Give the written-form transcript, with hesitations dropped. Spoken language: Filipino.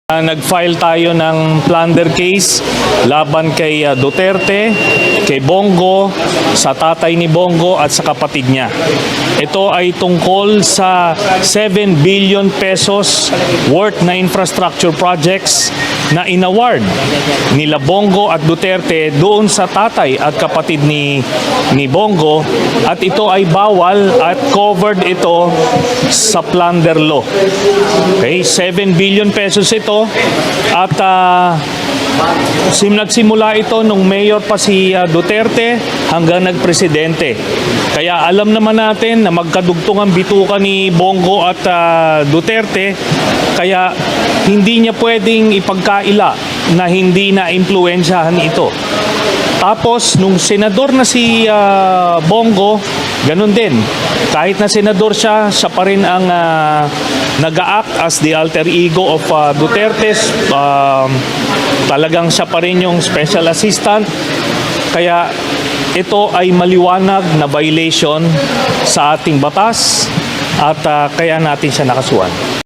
Nag-file tayo ng plunder case laban kay Duterte, kay Bongo, sa tatay ni Bongo at sa kapatid niya. Ito ay tungkol sa 7 billion pesos worth na infrastructure projects na inaward nila Bongo at Duterte doon sa tatay at kapatid ni Bongo, at ito ay bawal at covered ito sa plunder law. Okay, 7 billion pesos ito at nagsimula ito nung mayor pa si Duterte hanggang nagpresidente. Kaya alam naman natin na magkadugtong ang bituka ni Bongo at Duterte, kaya hindi niya pwedeng ipagkaila na hindi na impluwensyahan ito. Tapos nung senador na si Bongo, ganun din. Kahit na senador siya, siya pa rin ang nag-a-act as the alter ego of Duterte. Talagang siya pa rin yung special assistant. Kaya ito ay maliwanag na violation sa ating batas at kaya natin siya nakasuhan.